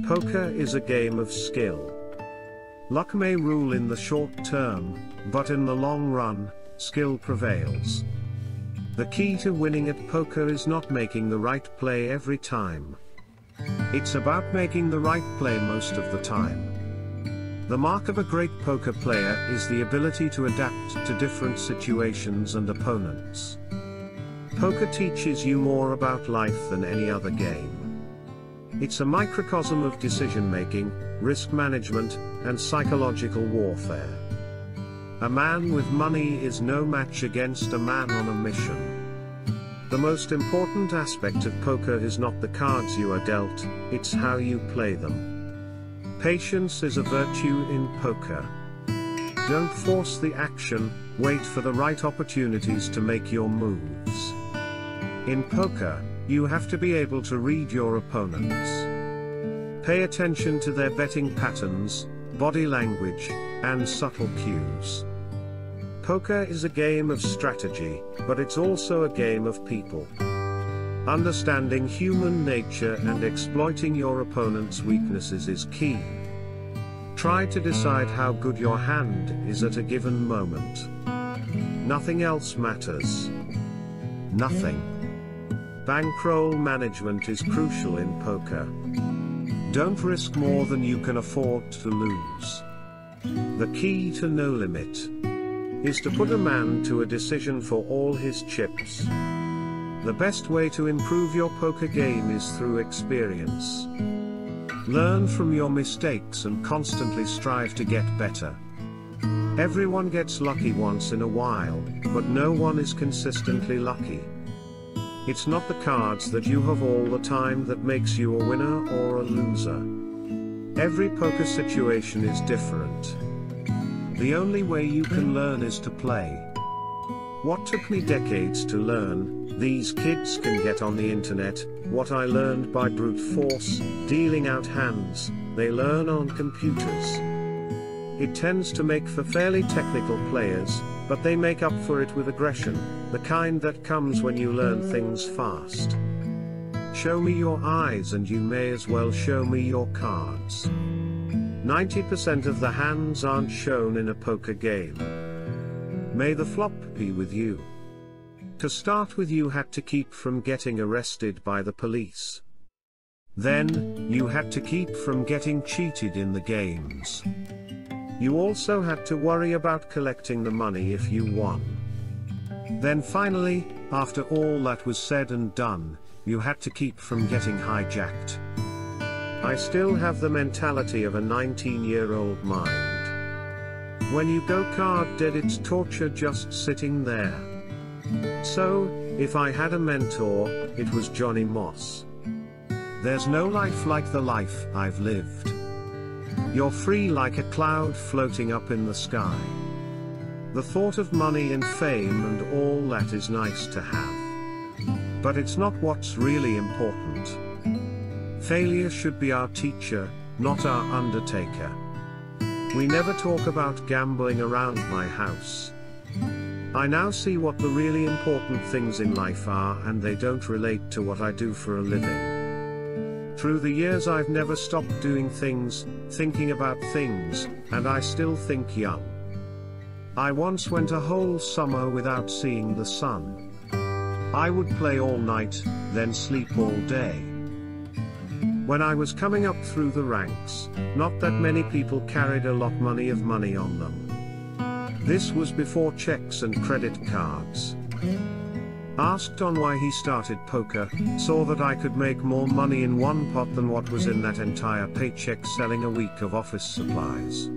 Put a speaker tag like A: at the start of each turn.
A: Poker is a game of skill. Luck may rule in the short term, but in the long run, skill prevails. The key to winning at poker is not making the right play every time. It's about making the right play most of the time. The mark of a great poker player is the ability to adapt to different situations and opponents. Poker teaches you more about life than any other game. It's a microcosm of decision-making, risk management, and psychological warfare. A man with money is no match against a man on a mission. The most important aspect of poker is not the cards you are dealt, it's how you play them. Patience is a virtue in poker. Don't force the action, wait for the right opportunities to make your moves. In poker, you have to be able to read your opponents. Pay attention to their betting patterns, body language, and subtle cues. Poker is a game of strategy, but it's also a game of people. Understanding human nature and exploiting your opponent's weaknesses is key. Try to decide how good your hand is at a given moment. Nothing else matters. Nothing. Bankroll management is crucial in poker. Don't risk more than you can afford to lose. The key to no limit is to put a man to a decision for all his chips. The best way to improve your poker game is through experience. Learn from your mistakes and constantly strive to get better. Everyone gets lucky once in a while, but no one is consistently lucky. It's not the cards that you have all the time that makes you a winner or a loser. Every poker situation is different. The only way you can learn is to play. What took me decades to learn, these kids can get on the internet. What I learned by brute force, dealing out hands, they learn on computers. It tends to make for fairly technical players, but they make up for it with aggression, the kind that comes when you learn things fast. Show me your eyes and you may as well show me your cards. 90% of the hands aren't shown in a poker game. May the flop be with you. To start with, you had to keep from getting arrested by the police. Then, you had to keep from getting cheated in the games. You also had to worry about collecting the money if you won. Then finally, after all that was said and done, you had to keep from getting hijacked. I still have the mentality of a 19-year-old mind. When you go card dead, it's torture just sitting there. So, if I had a mentor, it was Johnny Moss. There's no life like the life I've lived. You're free like a cloud floating up in the sky. The thought of money and fame and all that is nice to have. But it's not what's really important. Failure should be our teacher, not our undertaker. We never talk about gambling around my house. I now see what the really important things in life are, and they don't relate to what I do for a living. Through the years I've never stopped doing things, thinking about things, and I still think young. I once went a whole summer without seeing the sun. I would play all night, then sleep all day. When I was coming up through the ranks, not that many people carried a lot of money on them. This was before checks and credit cards. Asked on why he started poker, saw that I could make more money in one pot than what was in that entire paycheck selling a week of office supplies.